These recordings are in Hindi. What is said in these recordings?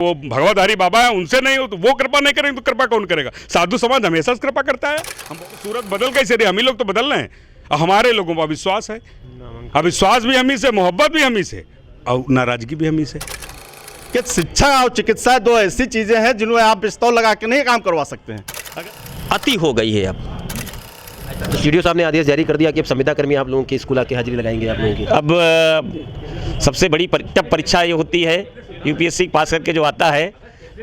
वो भगवतधारी बाबा है, उनसे नहीं हो तो वो कृपा नहीं करेंगे तो कृपा कौन करेगा? साधु समाज हमेशा से कृपा करता है। हम सूरत बदल कैसे रहे? हम ही लोग तो बदल रहे हैं। हमारे लोगों का विश्वास है, अविश्वास भी हम ही से, मोहब्बत भी हम ही से और नाराजगी भी हम ही से। कि शिक्षा और चिकित्सा दो ऐसी चीजें हैं जिनमें आप पिस्तौल लगा के नहीं काम करवा सकते हैं। अति हो गई है। अब सीडीओ साहब ने आदेश जारी कर दिया कि अब संविदा कर्मी आप लोगों की स्कूल आके हाजिरी लगाएंगे आप लोगों की। अब सबसे बड़ी जब परीक्षा ये होती है यूपीएससी पास करके जो आता है,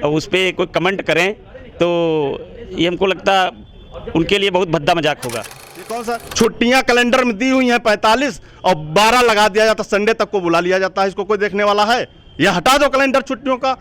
और उस पर कोई कमेंट करें तो ये हमको लगता उनके लिए बहुत भद्दा मजाक होगा। कौन सा छुट्टियां कैलेंडर में दी हुई हैं 45 और 12 लगा दिया जाता, संडे तक को बुला लिया जाता है। इसको कोई देखने वाला है? यह हटा दो कैलेंडर छुट्टियों का।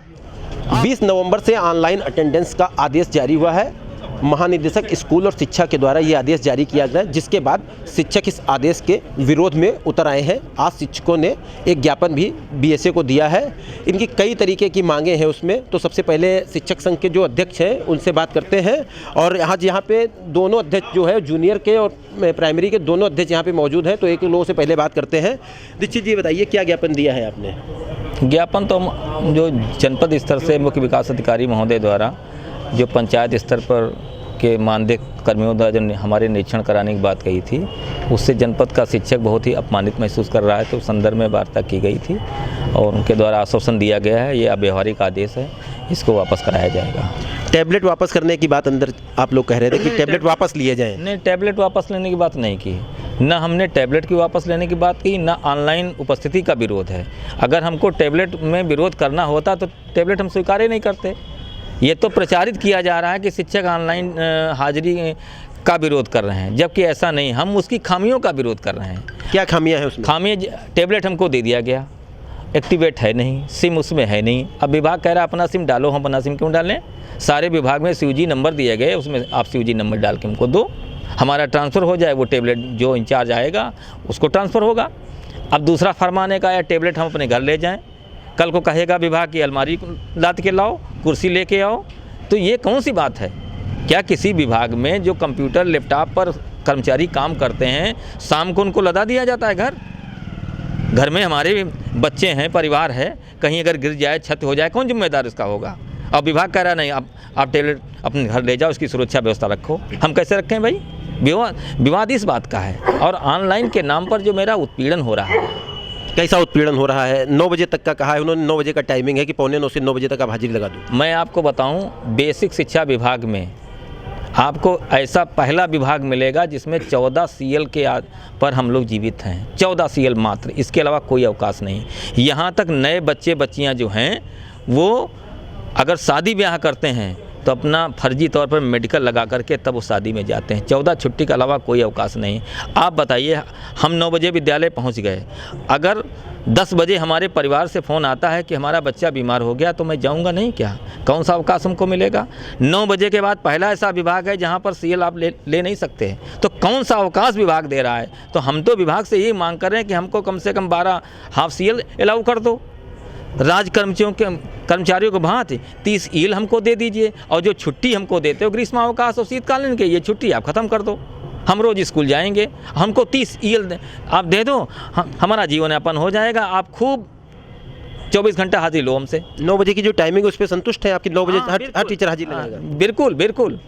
20 नवंबर से ऑनलाइन अटेंडेंस का आदेश जारी हुआ है। महानिदेशक स्कूल और शिक्षा के द्वारा ये आदेश जारी किया गया, जिसके बाद शिक्षक इस आदेश के विरोध में उतर आए हैं। आज शिक्षकों ने एक ज्ञापन भी बीएसए को दिया है। इनकी कई तरीके की मांगे हैं उसमें। तो सबसे पहले शिक्षक संघ के जो अध्यक्ष हैं उनसे बात करते हैं। और आज यहाँ पे दोनों अध्यक्ष जो है जूनियर के और प्राइमरी के दोनों अध्यक्ष यहाँ पे मौजूद हैं। तो एक लोगों से पहले बात करते हैं। दीक्षित जी बताइए क्या ज्ञापन दिया है आपने? ज्ञापन तो जो जनपद स्तर से मुख्य विकास अधिकारी महोदय द्वारा जो पंचायत स्तर पर के मानदेय कर्मियों द्वारा जो हमारे निरीक्षण कराने की बात कही थी, उससे जनपद का शिक्षक बहुत ही अपमानित महसूस कर रहा है। तो उस संदर्भ में वार्ता की गई थी और उनके द्वारा आश्वासन दिया गया है, ये अव्यवहारिक आदेश है, इसको वापस कराया जाएगा। टैबलेट वापस करने की बात अंदर आप लोग कह रहे थे कि टैबलेट वापस लिए जाएं। नहीं, टैबलेट वापस लेने की बात नहीं की, न हमने टैबलेट की वापस लेने की बात की, न ऑनलाइन उपस्थिति का विरोध है। अगर हमको टैबलेट में विरोध करना होता तो टैबलेट हम स्वीकार ही नहीं करते। ये तो प्रचारित किया जा रहा है कि शिक्षक ऑनलाइन हाजिरी का विरोध कर रहे हैं, जबकि ऐसा नहीं, हम उसकी खामियों का विरोध कर रहे हैं। क्या खामियां हैं उसमें? खामियां, टैबलेट हमको दे दिया गया, एक्टिवेट है नहीं, सिम उसमें है नहीं। अब विभाग कह रहा है अपना सिम डालो, हम अपना सिम क्यों डालें? सारे विभाग में सीयूजी नंबर दिए गए, उसमें आप सीयूजी नंबर डाल के हमको दो, हमारा ट्रांसफ़र हो जाए। वो टैबलेट जो इंचार्ज आएगा उसको ट्रांसफ़र होगा। अब दूसरा फरमाने का या टैबलेट हम अपने घर ले जाएँ, कल को कहेगा विभाग की अलमारी लाद के लाओ, कुर्सी लेके आओ, तो ये कौन सी बात है? क्या किसी विभाग में जो कंप्यूटर लैपटॉप पर कर्मचारी काम करते हैं, शाम को उनको लदा दिया जाता है घर में हमारे बच्चे हैं, परिवार है, कहीं अगर गिर जाए, छत हो जाए, कौन जिम्मेदार इसका होगा? अब विभाग कह रहा नहीं, आप टैबलेट अपने घर ले जाओ, इसकी सुरक्षा व्यवस्था रखो। हम कैसे रखें भाई? विवाद इस बात का है। और ऑनलाइन के नाम पर जो मेरा उत्पीड़न हो रहा है। कैसा उत्पीड़न हो रहा है? 9 बजे तक का कहा है उन्होंने, 9 बजे का टाइमिंग है कि 8:45 से 9 बजे तक आप हाजिरी लगा दो। मैं आपको बताऊं, बेसिक शिक्षा विभाग में आपको ऐसा पहला विभाग मिलेगा जिसमें 14 सीएल के पर हम लोग जीवित हैं। 14 सीएल मात्र, इसके अलावा कोई अवकाश नहीं। यहाँ तक नए बच्चे बच्चियाँ जो हैं वो अगर शादी ब्याह करते हैं तो अपना फर्जी तौर पर मेडिकल लगा करके तब वो शादी में जाते हैं। 14 छुट्टी के अलावा कोई अवकाश नहीं। आप बताइए, हम 9 बजे विद्यालय पहुंच गए, अगर 10 बजे हमारे परिवार से फ़ोन आता है कि हमारा बच्चा बीमार हो गया तो मैं जाऊंगा नहीं क्या? कौन सा अवकाश हमको मिलेगा? 9 बजे के बाद पहला ऐसा विभाग है जहां पर सीएल आप ले नहीं सकते, तो कौन सा अवकाश विभाग दे रहा है? तो हम तो विभाग से यही मांग कर रहे हैं कि हमको कम से कम 12 हाफ सीएल अलाउ कर दो। राज कर्मचारियों को भांति 30 ईल हमको दे दीजिए, और जो छुट्टी हमको देते हो ग्रीष्मावकाश और शीतकालीन के, ये छुट्टी आप ख़त्म कर दो। हम रोज़ स्कूल जाएंगे, हमको 30 ईल आप दे दो, हमारा जीवन यापन हो जाएगा। आप खूब 24 घंटा हाजिर लो हमसे। 9 बजे की जो टाइमिंग है उस पर संतुष्ट है आपकी? 9 बजे हर टीचर हाजिर लगाएगा? बिल्कुल बिल्कुल।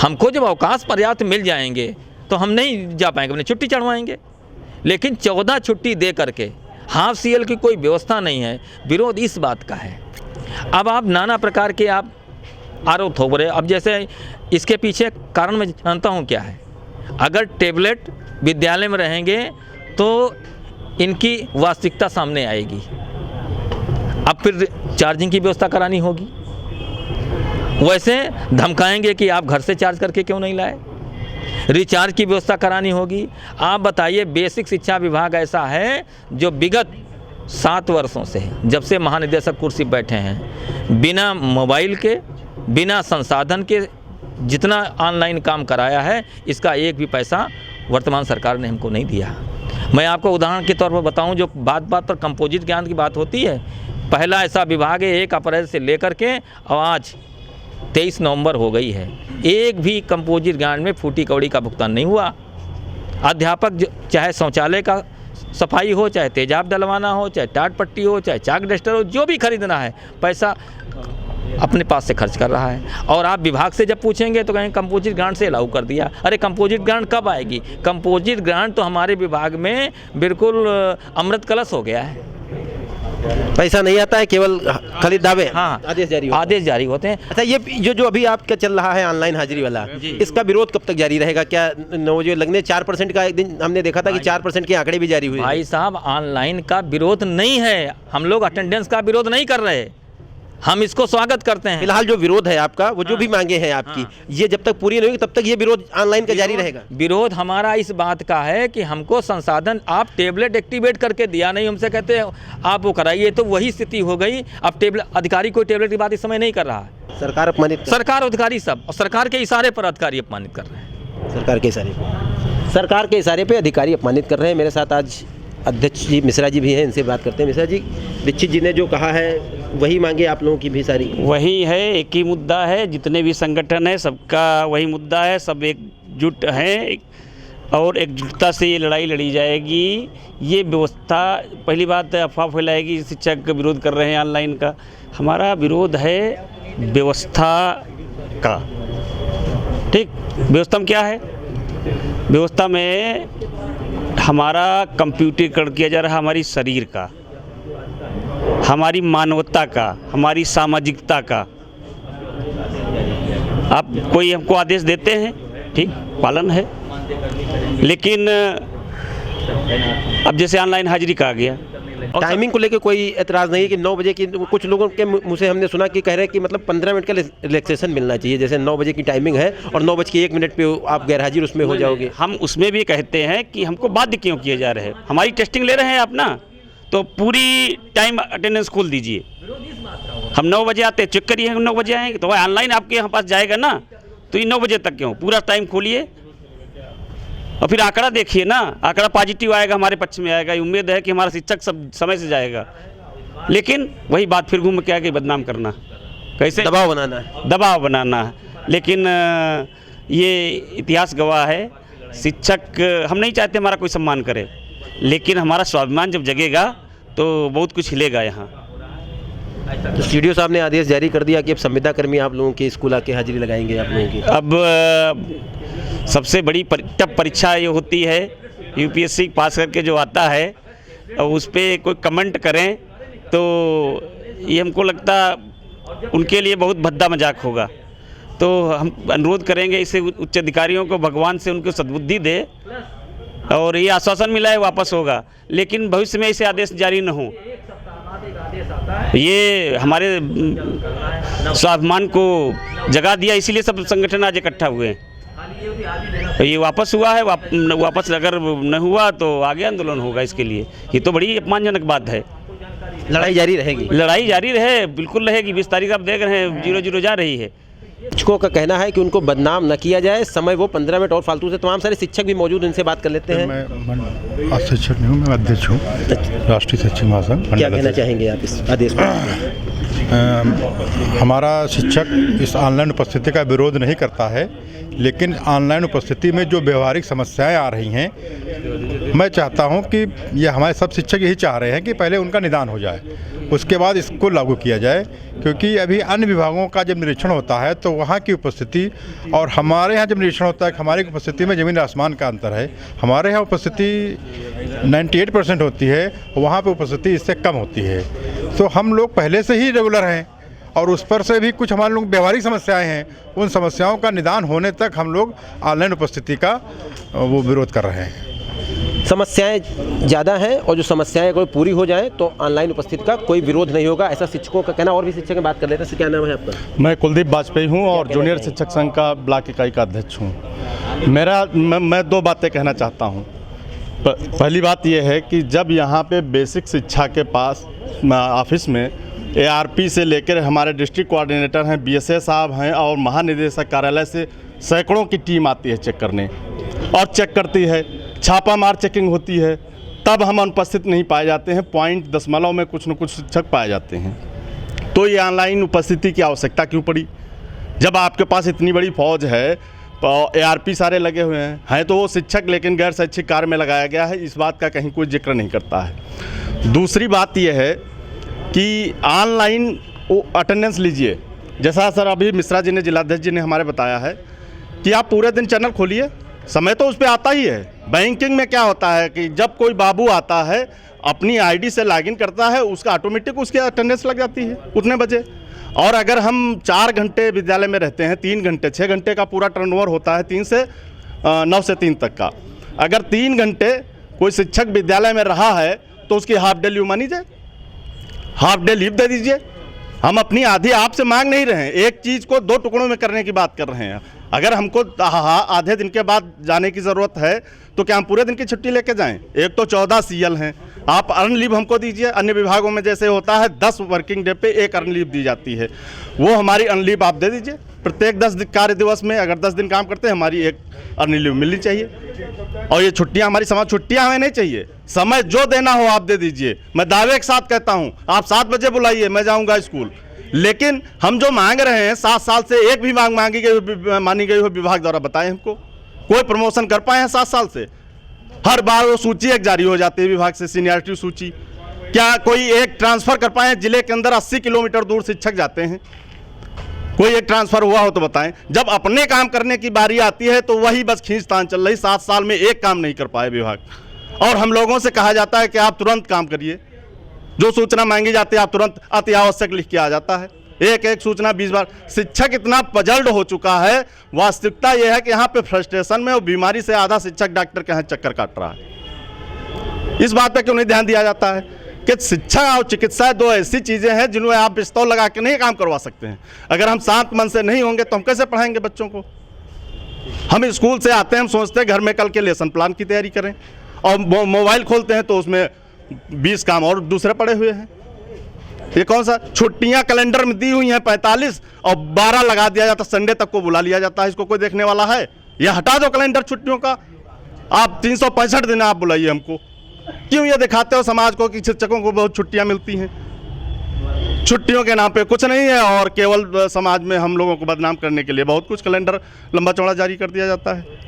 हमको जब अवकाश पर्याप्त मिल जाएंगे तो हम नहीं जा पाएंगे, अपनी छुट्टी चढ़वाएंगे। लेकिन 14 छुट्टी दे करके हाफ सीएल की कोई व्यवस्था नहीं है। विरोध इस बात का है। अब आप नाना प्रकार के आप आरोप थोप रहे। अब जैसे इसके पीछे कारण मैं जानता हूँ क्या है। अगर टैबलेट विद्यालय में रहेंगे तो इनकी वास्तविकता सामने आएगी। अब फिर चार्जिंग की व्यवस्था करानी होगी। वैसे धमकाएंगे कि आप घर से चार्ज करके क्यों नहीं लाए। रिचार्ज की व्यवस्था करानी होगी। आप बताइए, बेसिक शिक्षा विभाग ऐसा है जो विगत 7 वर्षों से, जब से महानिदेशक कुर्सी बैठे हैं, बिना मोबाइल के, बिना संसाधन के जितना ऑनलाइन काम कराया है, इसका एक भी पैसा वर्तमान सरकार ने हमको नहीं दिया। मैं आपको उदाहरण के तौर पर बताऊं, जो बात बात पर कंपोजिट ज्ञान की बात होती है, पहला ऐसा विभाग है 1 अप्रैल से लेकर के और आज 23 नवंबर हो गई है, एक भी कंपोजिट ज्ञान में फूटी कौड़ी का भुगतान नहीं हुआ। अध्यापक चाहे शौचालय का सफाई हो, चाहे तेजाब डलवाना हो, चाहे टाट पट्टी हो, चाहे चाक डस्टर हो, जो भी खरीदना है पैसा अपने पास से खर्च कर रहा है। और आप विभाग से जब पूछेंगे तो कहेंगे कंपोजिट ग्रांट से अलाउ कर दिया। अरे कंपोजिट ग्रांट कब आएगी? कंपोजिट ग्रांट तो हमारे विभाग में बिल्कुल अमृत कलश हो गया है। पैसा नहीं आता है, केवल खाली दावे। हाँ, आदेश जारी होते हैं। अच्छा, ये जो अभी आपका चल रहा है ऑनलाइन हाजिरी वाला, इसका विरोध कब तक जारी रहेगा? क्या जो लगने 4% का एक दिन हमने देखा था कि 4% के आंकड़े भी जारी हुए? भाई साहब, ऑनलाइन का विरोध नहीं है, हम लोग अटेंडेंस का विरोध नहीं कर रहे, हम इसको स्वागत करते हैं। फिलहाल जो विरोध है आपका, वो जो भी मांगे हैं आपकी, ये जब तक पूरी नहीं होगी तब तक ये विरोध ऑनलाइन का जारी रहेगा। विरोध हमारा इस बात का है कि हमको संसाधन, आप टेबलेट एक्टिवेट करके दिया नहीं, हमसे कहते हैं आप वो कराइए, तो वही स्थिति हो गई। अब टेबलेट अधिकारी कोई टेबलेट की बात इस समय नहीं कर रहा है। सरकार अपमानित, सरकार अधिकारी सब, और सरकार के इशारे पर अधिकारी अपमानित कर रहे हैं। सरकार के इशारे पे अधिकारी अपमानित कर रहे हैं। मेरे साथ आज अध्यक्ष जी मिश्रा जी भी हैं, इनसे बात करते हैं। मिश्रा जी, दीक्षित जी ने जो कहा है वही मांगे आप लोगों की भी सारी? वही है, एक ही मुद्दा है, जितने भी संगठन है सबका वही मुद्दा है, सब एकजुट हैं और एकजुटता से ये लड़ाई लड़ी जाएगी। ये व्यवस्था, पहली बात अफवाह फैलाएगी शिक्षक विरोध कर रहे हैं ऑनलाइन का। हमारा विरोध है व्यवस्था का। ठीक, व्यवस्था में क्या है? व्यवस्था में हमारा कंप्यूटरीकरण किया जा रहा है, हमारी शरीर का, हमारी मानवता का, हमारी सामाजिकता का। आप कोई हमको आदेश देते हैं, ठीक, पालन है, लेकिन अब जैसे ऑनलाइन हाजिरी कहा गया, टाइमिंग को लेकर कोई एतराज़ नहीं है कि 9 बजे की? कुछ लोगों के मुँह से हमने सुना कि कह रहे हैं कि मतलब 15 मिनट का रिलैक्सेशन मिलना चाहिए, जैसे 9 बजे की टाइमिंग है और 9:01 पे आप गैरहाजिर उसमें हो जाओगे। हम उसमें भी कहते हैं कि हमको बाध्य क्यों किए जा रहे हैं? हमारी टेस्टिंग ले रहे हैं आप ना, तो पूरी टाइम अटेंडेंस खोल दीजिए। हम 9 बजे आते हैं, चेक करिए, हम 9 बजे आएंगे तो वह ऑनलाइन आपके यहाँ पास जाएगा ना, तो ये 9 बजे तक क्यों? पूरा टाइम खोलिए और फिर आंकड़ा देखिए ना, आंकड़ा पॉजिटिव आएगा, हमारे पक्ष में आएगा। उम्मीद है कि हमारा शिक्षक सब समय से जाएगा, लेकिन वही बात फिर घूम के आके बदनाम करना, कैसे दबाव बनाना है, दबाव बनाना है। लेकिन ये इतिहास गवाह है, शिक्षक, हम नहीं चाहते हमारा कोई सम्मान करे, लेकिन हमारा स्वाभिमान जब जगेगा तो बहुत कुछ हिलेगा यहाँ। तो सीडीओ साहब ने आदेश जारी कर दिया कि अब संविदा कर्मी आप लोगों के स्कूल आके हाजिरी लगाएंगे आप लोगों की। अब सबसे बड़ी टफ परीक्षा ये होती है, यूपीएससी पास करके जो आता है और उस पर कोई कमेंट करें तो ये हमको लगता उनके लिए बहुत भद्दा मजाक होगा। तो हम अनुरोध करेंगे इसे उच्च अधिकारियों को, भगवान से उनको सद्बुद्धि दे, और ये आश्वासन मिला है वापस होगा, लेकिन भविष्य में ऐसे आदेश जारी न हो। ये हमारे स्वाभिमान को जगा दिया, इसीलिए सब संगठन आज इकट्ठा हुए हैं। ये वापस हुआ है, वापस अगर न हुआ तो आगे आंदोलन होगा इसके लिए। ये तो बड़ी अपमानजनक बात है। लड़ाई जारी रहेगी? लड़ाई जारी रहे, बिल्कुल रहेगी। 20 तारीख आप देख रहे हैं 0-0 जा रही है। शिक्षकों का कहना है कि उनको बदनाम न किया जाए, समय वो 15 मिनट और फालतू से। तमाम सारे शिक्षक भी मौजूद, इनसे बात कर लेते हैं। मैं शिक्षक नहीं हूँ, मैं अध्यक्ष हूँ राष्ट्रीय शिक्षक महासंघ। क्या कहना चाहेंगे आप इस आदेश पर? हमारा शिक्षक इस ऑनलाइन उपस्थिति का विरोध नहीं करता है, लेकिन ऑनलाइन उपस्थिति में जो व्यवहारिक समस्याएं आ रही हैं, मैं चाहता हूं कि ये हमारे सब शिक्षक यही चाह रहे हैं कि पहले उनका निदान हो जाए, उसके बाद इसको लागू किया जाए। क्योंकि अभी अन्य विभागों का जब निरीक्षण होता है तो वहाँ की उपस्थिति और हमारे यहाँ जब निरीक्षण होता है, हमारी उपस्थिति में ज़मीन आसमान का अंतर है। हमारे यहाँ उपस्थिति 98% होती है, वहाँ पे उपस्थिति इससे कम होती है। तो हम लोग पहले से ही रेगुलर हैं और उस पर से भी कुछ हमारे लोग व्यवहारिक समस्याएं हैं, उन समस्याओं का निदान होने तक हम लोग ऑनलाइन उपस्थिति का वो विरोध कर रहे हैं। समस्याएं ज़्यादा हैं और जो समस्याएं अगर पूरी हो जाएं तो ऑनलाइन उपस्थिति का कोई विरोध नहीं होगा, ऐसा शिक्षकों का कहना। और भी शिक्षक बात कर लेते हैं। क्या नाम है आपका? मैं कुलदीप वाजपेयी हूं और जूनियर शिक्षक संघ का ब्लॉक इकाई का अध्यक्ष हूं। मैं 2 बातें कहना चाहता हूं। पहली बात यह है कि जब यहाँ पे बेसिक शिक्षा के पास ऑफिस में ARP से लेकर हमारे डिस्ट्रिक्ट कोऑर्डिनेटर हैं, BSA साहब हैं और महानिदेशक कार्यालय से सैकड़ों की टीम आती है चेक करने और चेक करती है, छापामार चेकिंग होती है, तब हम अनुपस्थित नहीं पाए जाते हैं। पॉइंट दशमलव में कुछ न कुछ शिक्षक पाए जाते हैं। तो ये ऑनलाइन उपस्थिति की आवश्यकता क्यों पड़ी? जब आपके पास इतनी बड़ी फौज है, ARP सारे लगे हुए हैं तो वो शिक्षक, लेकिन गैर शैक्षिक कार्य में लगाया गया है, इस बात का कहीं कोई जिक्र नहीं करता है। दूसरी बात यह है कि ऑनलाइन अटेंडेंस लीजिए, जैसा सर अभी मिश्रा जी ने, जिलाध्यक्ष जी ने हमारे बताया है कि आप पूरे दिन चैनल खोलिए, समय तो उस पर आता ही है। बैंकिंग में क्या होता है कि जब कोई बाबू आता है अपनी ID से लॉगिन करता है, उसका ऑटोमेटिक उसकी अटेंडेंस लग जाती है उतने बजे। और अगर हम 4 घंटे विद्यालय में रहते हैं, 3 घंटे 6 घंटे का पूरा टर्नओवर होता है, 3 से 9 से 3 तक का, अगर 3 घंटे कोई शिक्षक विद्यालय में रहा है तो उसकी हाफ डे लीव मानी जाए, हाफ डे लीव दे दीजिए। हम अपनी आधी आपसे मांग नहीं रहे हैं, एक चीज़ को 2 टुकड़ों में करने की बात कर रहे हैं। अगर हमको आधे दिन के बाद जाने की ज़रूरत है तो क्या हम पूरे दिन की छुट्टी लेके जाएं? एक तो 14 CL हैं, आप अर्न लीव हमको दीजिए। अन्य विभागों में जैसे होता है 10 वर्किंग डे पे 1 अर्न लीव दी जाती है, वो हमारी अर्न लीव आप दे दीजिए। प्रत्येक 10 कार्य दिवस में अगर 10 दिन काम करते हैं, हमारी 1 अर्न लीव मिलनी चाहिए। और ये छुट्टियां, हमारी समाज छुट्टियां हमें नहीं चाहिए, समय जो देना हो आप दे दीजिए। मैं दावे के साथ कहता हूँ, आप 7 बजे बुलाइए, मैं जाऊँगा स्कूल। लेकिन हम जो मांग रहे हैं 7 साल से एक भी मांग मानी गई हो विभाग द्वारा, बताएं हमको कोई प्रमोशन कर पाए हैं 7 साल से? हर बार वो सूची एक जारी हो जाती है विभाग से, सीनियरिटी सूची। क्या कोई एक ट्रांसफर कर पाए? जिले के अंदर 80 किलोमीटर दूर शिक्षक जाते हैं, कोई एक ट्रांसफर हुआ हो तो बताएं। जब अपने काम करने की बारी आती है तो वही बस खींचतान चल रही। 7 साल में एक काम नहीं कर पाए विभाग, और हम लोगों से कहा जाता है कि आप तुरंत काम करिए, जो सूचना मांगी जाती है आप तुरंत अति आवश्यक लिख के आ जाता है। एक सूचना 20 बार। शिक्षक इतना पजल्ड हो चुका है, वास्तविकता यह है कि यहाँ पे फ्रस्ट्रेशन में और बीमारी से आधा शिक्षक डॉक्टर के यहाँ चक्कर काट रहा है। इस बात पे क्यों नहीं ध्यान दिया जाता है कि शिक्षा और चिकित्सा 2 ऐसी चीज़ें हैं जिनमें आप पिस्तौल लगा के नहीं काम करवा सकते हैं। अगर हम शांत मन से नहीं होंगे तो हम कैसे पढ़ाएंगे बच्चों को? हम स्कूल से आते हैं, हम सोचते हैं घर में कल के लेसन प्लान की तैयारी करें, और मोबाइल खोलते हैं तो उसमें 20 काम और दूसरे पड़े हुए हैं। ये कौन सा? छुट्टियां कैलेंडर में दी हुई हैं 45 और 12 लगा दिया जाता, संडे तक को बुला लिया जाता है। इसको कोई देखने वाला है? ये हटा दो कैलेंडर छुट्टियों का। आप 365 दिन आप बुलाइए हमको। क्यों ये दिखाते हो समाज को कि शिक्षकों को बहुत छुट्टियां मिलती हैं? छुट्टियों के नाम पे कुछ नहीं है, और केवल समाज में हम लोगों को बदनाम करने के लिए बहुत कुछ कैलेंडर लंबा चौड़ा जारी कर दिया जाता है।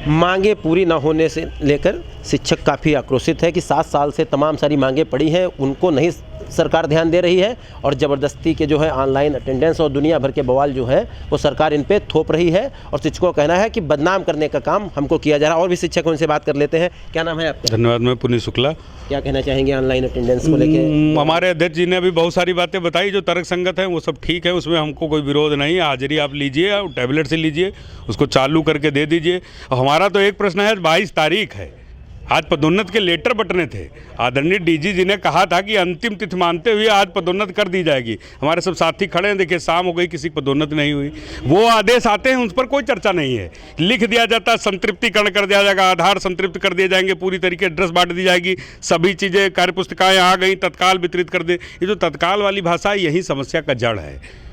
मांगे पूरी न होने से लेकर शिक्षक काफ़ी आक्रोशित है कि 7 साल से तमाम सारी मांगे पड़ी हैं, उनको नहीं सरकार ध्यान दे रही है, और ज़बरदस्ती के जो है ऑनलाइन अटेंडेंस और दुनिया भर के बवाल जो है वो सरकार इन पे थोप रही है। और शिक्षकों का कहना है कि बदनाम करने का काम हमको किया जा रहा है। और भी शिक्षक उनसे बात कर लेते हैं। क्या नाम है आपका? धन्यवाद, मैं पुनीत शुक्ला। क्या कहना चाहेंगे ऑनलाइन अटेंडेंस को लेकर? हमारे अध्यक्ष जी ने अभी बहुत सारी बातें बताई जो तर्क संगत है, वो सब ठीक है, उसमें हमको कोई विरोध नहीं है। हाजिरी आप लीजिए, टैबलेट से लीजिए, उसको चालू करके दे दीजिए। हमारा तो एक प्रश्न है, 22 तारीख है, आज पदोन्नत के लेटर बटने थे। आदरणीय DG जी ने कहा था कि अंतिम तिथि मानते हुए आज पदोन्नत कर दी जाएगी। हमारे सब साथी खड़े हैं, देखिए शाम हो गई, किसी की पदोन्नत नहीं हुई। वो आदेश आते हैं, उस पर कोई चर्चा नहीं है। लिख दिया जाता है, संतृप्तिकरण कर दिया जाएगा, आधार संतृप्त कर दिए जाएंगे, पूरी तरीके एड्रेस बांट दी जाएगी, सभी चीज़ें कार्यपुस्तिकाएँ आ गई, तत्काल वितरित कर दे। ये जो तत्काल वाली भाषा है, यही समस्या का जड़ है।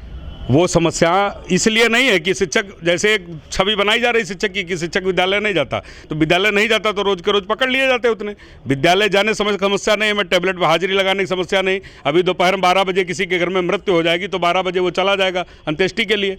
वो समस्या इसलिए नहीं है कि शिक्षक, जैसे एक छवि बनाई जा रही शिक्षक की कि शिक्षक विद्यालय नहीं जाता, तो विद्यालय नहीं जाता तो रोज के रोज पकड़ लिए जाते उतने। विद्यालय जाने समस्या नहीं है, मैं टैबलेट पर हाजिरी लगाने की समस्या नहीं। अभी दोपहर में 12 बजे किसी के घर में मृत्यु हो जाएगी तो 12 बजे वो चला जाएगा अंत्येष्टि के लिए,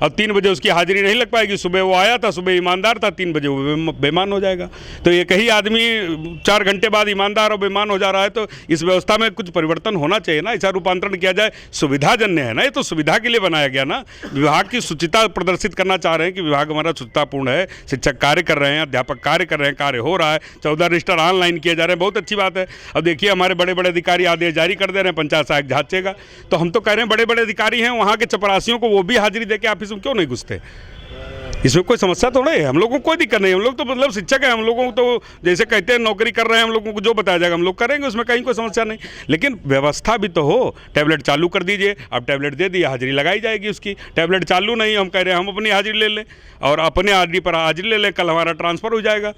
और 3 बजे उसकी हाजिरी नहीं लग पाएगी। सुबह वो आया था, सुबह ईमानदार था, 3 बजे वो बेईमान हो जाएगा। तो एक ही आदमी 4 घंटे बाद ईमानदार और बेईमान हो जा रहा है, तो इस व्यवस्था में कुछ परिवर्तन होना चाहिए ना, ऐसा रूपांतरण किया जाए। सुविधाजन्य है ना, ये तो सुविधा के लिए बनाया गया ना। विभाग की शुचिता प्रदर्शित करना चाह रहे हैं कि विभाग हमारा शुचितापूर्ण है, शिक्षक कार्य कर रहे हैं, अध्यापक कार्य कर रहे हैं, कार्य हो रहा है, 14 रजिस्टर ऑनलाइन किए जा रहे हैं, बहुत अच्छी बात है। अब देखिए हमारे बड़े बड़े अधिकारी आदेश जारी कर दे रहे हैं, पंचायत सहायक जांचेगा, तो हम तो कह रहे हैं बड़े बड़े अधिकारी हैं, वहाँ के चपरासियों को वो भी हाजिरी दे के ऑफिस में क्यों नहीं घुसते? इसमें कोई समस्या थोड़ा है, हम लोगों को कोई दिक्कत नहीं। हम लोग तो मतलब शिक्षक है, हम लोगों को तो जैसे कहते हैं नौकरी कर रहे हैं, हम लोगों को जो बताया जाएगा हम लोग करेंगे, उसमें कहीं कोई समस्या नहीं। लेकिन व्यवस्था भी तो हो। टैबलेट चालू कर दीजिए, अब टैबलेट दे दिए, हाजिरी लगाई जाएगी उसकी। टैबलेट चालू नहीं, हम कह रहे हैं हम अपनी हाजिरी ले लें और अपने ID पर हाजिरी ले लें, कल हमारा ट्रांसफ़र हो जाएगा,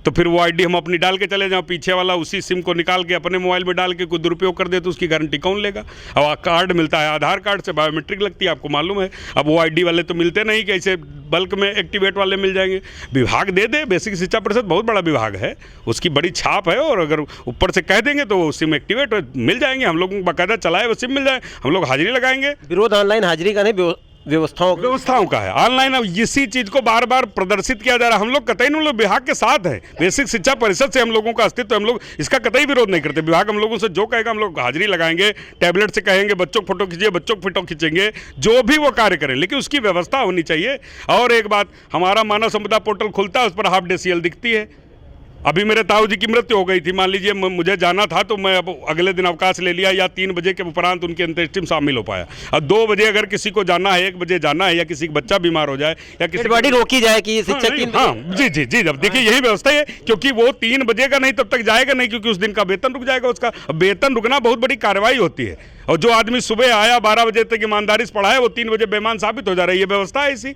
तो फिर वो ID हम अपनी डाल के चले जाओ, पीछे वाला उसी सिम को निकाल के अपने मोबाइल में डाल के कोई दुरुपयोग कर दे तो उसकी गारंटी कौन लेगा? अब कार्ड मिलता है, आधार कार्ड से बायोमेट्रिक लगती है, आपको मालूम है। अब वो ID वाले तो मिलते नहीं कि ऐसे बल्क में एक्टिवेट वाले मिल जाएंगे। विभाग दे दे, बेसिक शिक्षा परिषद बहुत बड़ा विभाग है, उसकी बड़ी छाप है, और अगर ऊपर से कह देंगे तो वो सिम एक्टिवेट मिल जाएंगे। हम लोग बाकायदा चलाए वो सिम मिल जाए, हम लोग हाजिरी लगाएंगे। विरोध ऑनलाइन हाजिरी का नहीं, व्यवस्थाओं का है। ऑनलाइन अब इसी चीज को बार बार प्रदर्शित किया जा रहा है। हम लोग कतई नहीं, लोग विभाग के साथ हैं। बेसिक शिक्षा परिषद से हम लोगों का अस्तित्व, हम लोग इसका कतई विरोध नहीं करते। विभाग हम लोगों से जो कहेगा हम लोग हाजिरी लगाएंगे, टैबलेट से कहेंगे बच्चों को फोटो खींचिए, बच्चों को फोटो खींचेंगे, जो भी वो कार्य करें, लेकिन उसकी व्यवस्था होनी चाहिए। और एक बात, हमारा मानव संपदा पोर्टल खुलता है, उस पर हाफ डेसियल दिखती है। अभी मेरे ताऊ जी की मृत्यु हो गई थी, मान लीजिए मुझे जाना था तो मैं अब अगले दिन अवकाश ले लिया, या 3 बजे के उपरांत उनके अंत्येष्टि में शामिल हो पाया। अब 2 बजे अगर किसी को जाना है, 1 बजे जाना है, या किसी का बच्चा बीमार हो जाए, या किसी बॉडी रोकी जाए कि शिक्षक की, हाँ जी, अब देखिए यही व्यवस्था है, क्योंकि वो 3 बजे का नहीं तब तक जाएगा नहीं, क्योंकि उस दिन का वेतन रुक जाएगा। उसका वेतन रुकना बहुत बड़ी कार्रवाई होती है। और जो आदमी सुबह आया 12 बजे तक ईमानदारी से पढ़ा है, वो 3 बजे बेईमान साबित हो जा रहा है। ये व्यवस्था है ऐसी।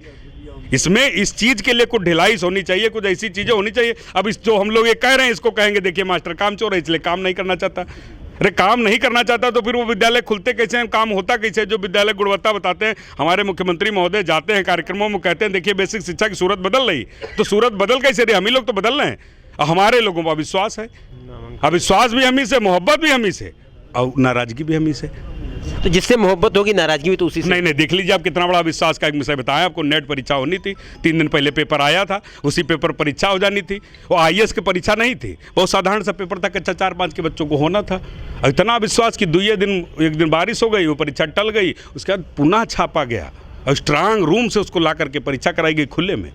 इसमें इस चीज के लिए कुछ ढिलाई होनी चाहिए, कुछ ऐसी चीजें होनी चाहिए। अब इस जो हम लोग ये कह रहे हैं, इसको कहेंगे देखिए मास्टर काम चोर है, इसलिए काम नहीं करना चाहता। अरे काम नहीं करना चाहता तो फिर वो विद्यालय खुलते कैसे हैं, काम होता कैसे है? जो विद्यालय गुणवत्ता बताते हैं, हमारे मुख्यमंत्री महोदय जाते हैं कार्यक्रमों में, कहते हैं देखिए बेसिक शिक्षा की सूरत बदल रही। तो सूरत बदल कैसे रही? हम ही लोग तो बदल रहे हैं। हमारे लोगों को अविश्वास है, अविश्वास भी हम ही से, मोहब्बत भी हम ही से, और नाराजगी भी हम ही से। तो जिससे मोहब्बत होगी नाराजगी भी तो उसी से। नहीं, देख लीजिए आप कितना बड़ा विश्वास का एक विषय बताया आपको। नेट परीक्षा होनी थी, 3 दिन पहले पेपर आया था, उसी पेपर परीक्षा हो जानी थी। वो IAS की परीक्षा नहीं थी, बहुत साधारण सा पेपर था, कक्षा 4-5 के बच्चों को होना था। इतना विश्वास कि 2 दिन, एक दिन बारिश हो गई, वो परीक्षा टल गई, उसके बाद पुनः छापा गया और स्ट्रांग रूम से उसको ला करके परीक्षा कराई गई खुले में।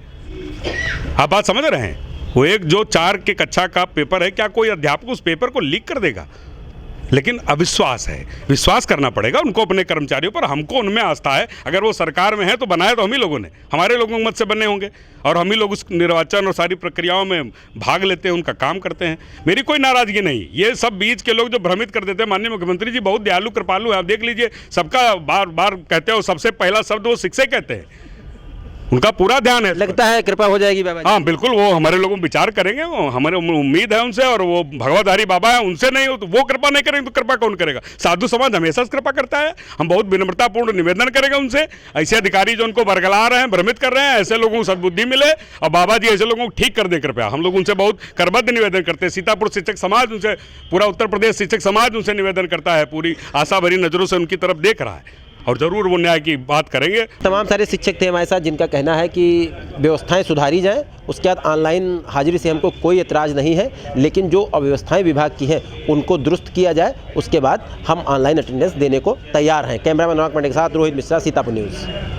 आप बात समझ रहे हैं? वो एक जो 4 के कक्षा का पेपर है, क्या कोई अध्यापक उस पेपर को लीक कर देगा? लेकिन अविश्वास है, विश्वास करना पड़ेगा उनको अपने कर्मचारियों पर। हमको उनमें आस्था है। अगर वो सरकार में है तो बनाया तो हम ही लोगों ने, हमारे लोगों के मत से बने होंगे, और हम ही लोग उस निर्वाचन और सारी प्रक्रियाओं में भाग लेते हैं, उनका काम करते हैं। मेरी कोई नाराजगी नहीं। ये सब बीच के लोग जो भ्रमित कर देते हैं, माननीय मुख्यमंत्री जी बहुत दयालु कृपालु है। आप देख लीजिए, सबका बार बार कहते हो, सबसे पहला शब्द वो शिक्षक कहते हैं, उनका पूरा ध्यान है। लगता है कृपा हो जाएगी बाबा जी। हाँ बिल्कुल, वो हमारे लोगों विचार करेंगे, वो हमारे उम्मीद है उनसे, और वो भगवतधारी बाबा है, उनसे नहीं हो तो वो कृपा नहीं करेंगे तो कृपा कौन करेगा? साधु समाज हमेशा से कृपा करता है। हम बहुत विनम्रतापूर्ण निवेदन करेंगे उनसे, ऐसे अधिकारी जो उनको बरगला रहे हैं, भ्रमित कर रहे हैं, ऐसे लोगों को सद्बुद्धि मिले और बाबा जी ऐसे लोगों को ठीक कर दे कृपया। हम लोग उनसे बहुत करबद्ध निवेदन करते हैं। सीतापुर शिक्षक समाज उनसे, पूरा उत्तर प्रदेश शिक्षक समाज उनसे निवेदन करता है, पूरी आशा भरी नजरों से उनकी तरफ देख रहा है, और जरूर वो न्याय की बात करेंगे। तमाम सारे शिक्षक थे हमारे साथ जिनका कहना है कि व्यवस्थाएं सुधारी जाएं, उसके बाद ऑनलाइन हाजिरी से हमको कोई एतराज़ नहीं है, लेकिन जो अव्यवस्थाएं विभाग की हैं उनको दुरुस्त किया जाए, उसके बाद हम ऑनलाइन अटेंडेंस देने को तैयार हैं। कैमरामैन नवाक मंडे के साथ रोहित मिश्रा, सीतापुर न्यूज़।